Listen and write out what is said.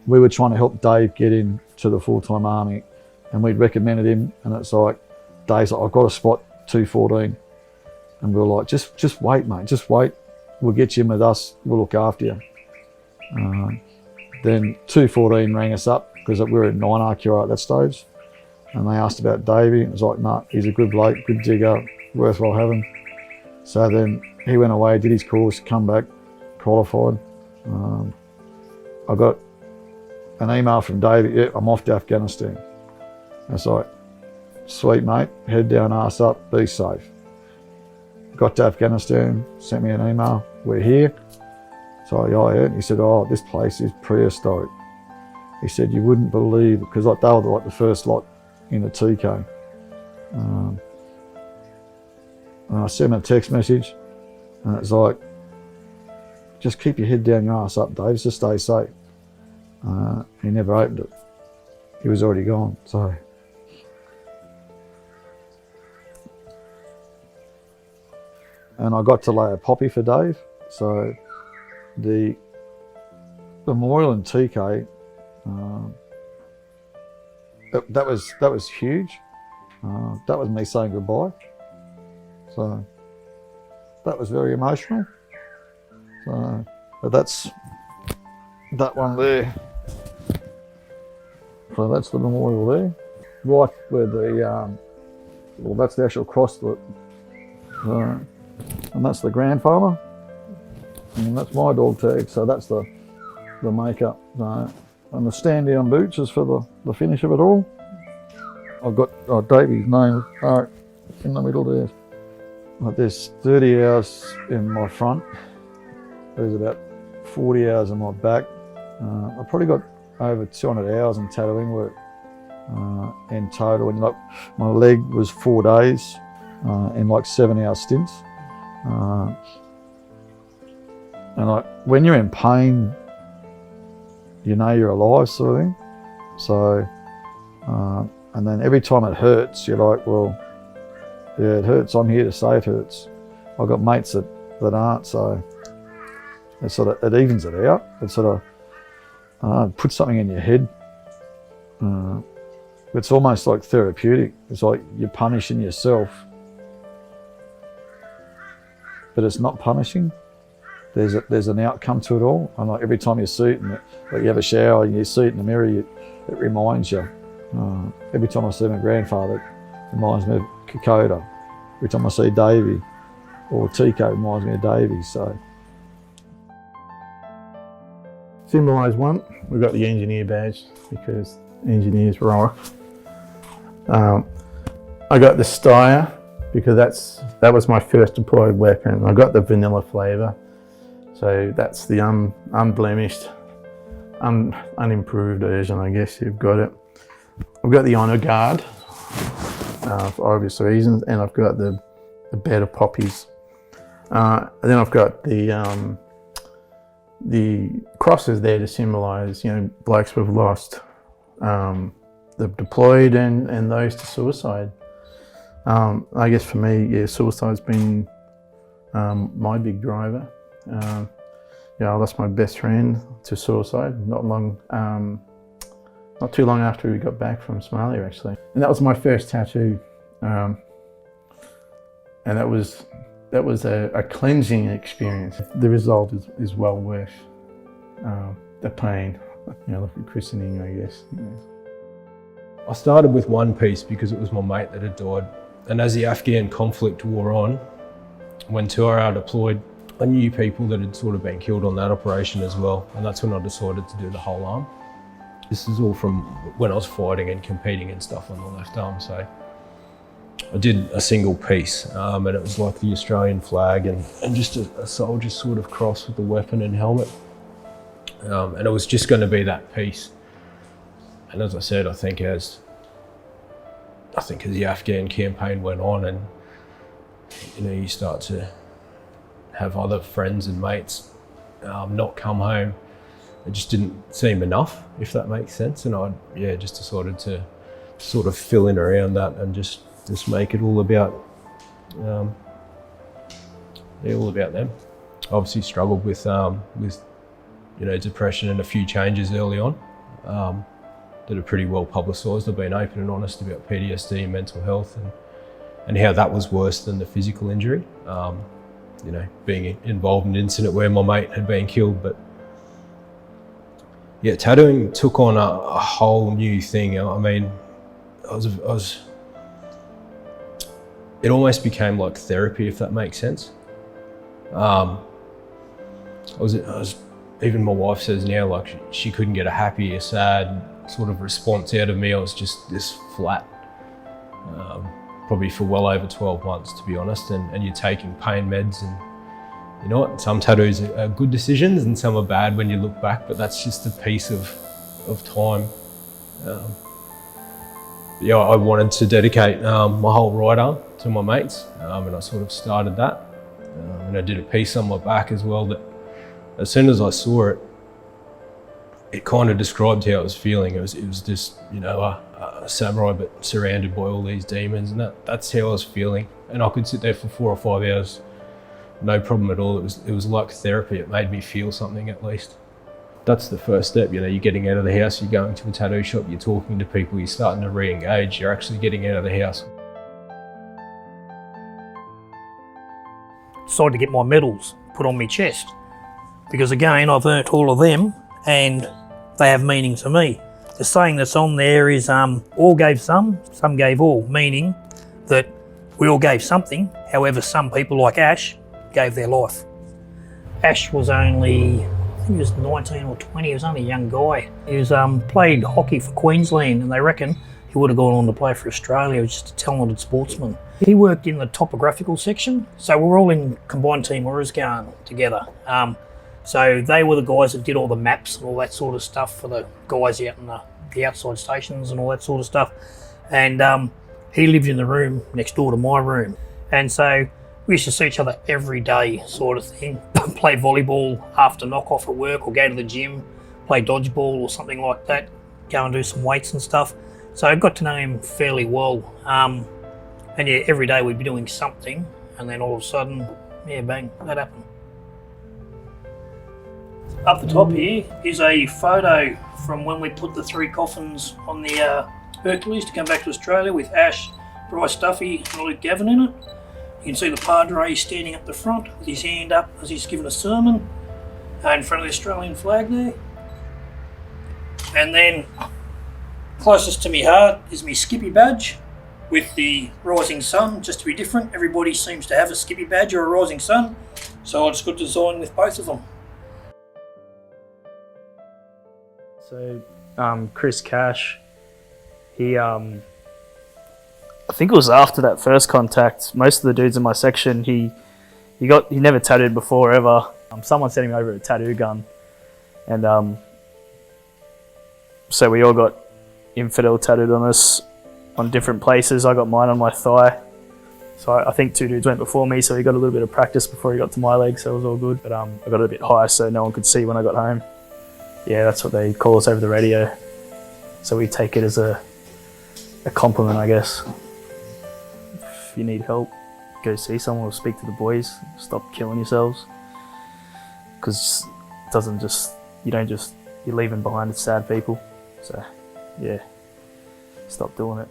we were trying to help Dave get into the full-time army, and we'd recommended him, and it's like, Dave's like, I've got a spot 214. And we were like, just wait, mate, just wait. We'll get you in with us, we'll look after you. Then 214 rang us up, because we were in 9 RQR at that stage. And they asked about Davey. It was like, no, he's a good bloke, good digger, worthwhile having. So then he went away, did his course, come back, qualified. I got an email from Davey, yeah, I'm off to Afghanistan. It's like, sweet mate, head down, arse up, be safe. Got to Afghanistan, sent me an email, we're here. So yeah, he said, oh, this place is prehistoric. He said, you wouldn't believe, because like, they were like the first lot in the TK. And I sent him a text message, and it's like, just keep your head down, your ass up, Dave, just stay safe. He never opened it. He was already gone, so. And I got to lay a poppy for Dave. So the memorial in TK, that was huge. That was me saying goodbye. So that was very emotional. So, but that's that one there. So that's the memorial there. Right where the, well, that's the actual cross that, and that's the grandfather, and that's my dog tag, so that's the makeup. And the stand down boots is for the finish of it all. I've got Davey's name in the middle there. Like there's 30 hours in my front, there's about 40 hours in my back. I've probably got over 200 hours in tattooing work in total, and like my leg was 4 days in like 7-hour stints. And like when you're in pain, you know you're alive, sort of thing. So, and then every time it hurts, you're like, well, yeah, it hurts. I'm here to say it hurts. I've got mates that aren't, so it sort of, it evens it out. It sort of puts something in your head. It's almost like therapeutic. It's like you're punishing yourself, but it's not punishing. There's an outcome to it all. And like every time you see it, like you have a shower and you see it in the mirror, it reminds you. Every time I see my grandfather, it reminds me of Kokoda. Every time I see Davey or TK, it reminds me of Davey. So. Symbolise one, we've got the engineer badge because engineers rock. I got the Steyr because that was my first deployed weapon. I got the vanilla flavour, so that's the unblemished, unimproved version, I guess you've got it. I've got the Honour Guard for obvious reasons, and I've got the better poppies. And then I've got the crosses there to symbolise, you know, blokes who've lost, the deployed and those to suicide. I guess for me, yeah, suicide's been my big driver. Yeah, I lost my best friend to suicide not too long after we got back from Somalia, actually. And that was my first tattoo, and that was a cleansing experience. The result is well worth the pain. You know, like a christening, I guess. You know. I started with one piece because it was my mate that had died. And as the Afghan conflict wore on, when 2RR deployed, I knew people that had sort of been killed on that operation as well. And that's when I decided to do the whole arm. This is all from when I was fighting and competing and stuff on the left arm. So I did a single piece, and it was like the Australian flag and just a soldier's sort of cross with the weapon and helmet. And it was just going to be that piece. And as I said, I think as the Afghan campaign went on, and you know, you start to have other friends and mates not come home, it just didn't seem enough, if that makes sense. And I just decided to sort of fill in around that and just make it all about them. Obviously struggled with you know, depression and a few changes early on. that are pretty well publicised. I've been open and honest about PTSD and mental health and how that was worse than the physical injury. You know, being involved in an incident where my mate had been killed. But yeah, tattooing took on a whole new thing. I mean, it almost became like therapy, if that makes sense. Even my wife says now, like she couldn't get a happy, a sad sort of response out of me. I was just this flat, probably for well over 12 months, to be honest. And you're taking pain meds, and you know what? Some tattoos are good decisions and some are bad when you look back, but that's just a piece of time. Yeah, I wanted to dedicate my whole right arm to my mates, and I sort of started that. And I did a piece on my back as well that as soon as I saw it, it kind of described how I was feeling. It was just, you know, a samurai but surrounded by all these demons, and that's how I was feeling. And I could sit there for 4 or 5 hours, no problem at all. It was like therapy. It made me feel something at least. That's the first step, you know, you're getting out of the house, you're going to a tattoo shop, you're talking to people, you're starting to re-engage, you're actually getting out of the house. Decided to get my medals put on my chest because again, I've earned all of them and they have meaning to me. The saying that's on there is all gave some gave all, meaning that we all gave something. However, some people like Ash gave their life. Ash was only, I think he was 19 or 20, he was only a young guy. He was played hockey for Queensland and they reckon he would have gone on to play for Australia. He was just a talented sportsman. He worked in the topographical section, so we're all in combined team Oruzgan together. So they were the guys that did all the maps and all that sort of stuff for the guys out in the outside stations and all that sort of stuff. And he lived in the room next door to my room. And so we used to see each other every day sort of thing. Play volleyball after knock off at work or go to the gym, play dodgeball or something like that, go and do some weights and stuff. So I got to know him fairly well. And yeah, every day we'd be doing something and then all of a sudden, yeah, bang, that happened. Up the top here is a photo from when we put the 3 coffins on the Hercules to come back to Australia with Ash, Bryce Duffy and Luke Gavin in it. You can see the Padre standing up the front with his hand up as he's giving a sermon in front of the Australian flag there. And then closest to me heart is my Skippy badge with the rising sun, just to be different. Everybody seems to have a Skippy badge or a rising sun, so I just got designed with both of them. So Chris Cash, he I think it was after that first contact, most of the dudes in my section, he never tattooed before ever. Someone sent him over a tattoo gun, and so we all got infidel tattooed on us on different places. I got mine on my thigh. So I think 2 dudes went before me, so he got a little bit of practice before he got to my leg, so it was all good. But I got a bit high so no one could see when I got home. Yeah, that's what they call us over the radio. So we take it as a compliment, I guess. If you need help, go see someone or speak to the boys. Stop killing yourselves. Because it doesn't just, you're leaving behind sad people. So yeah, stop doing it.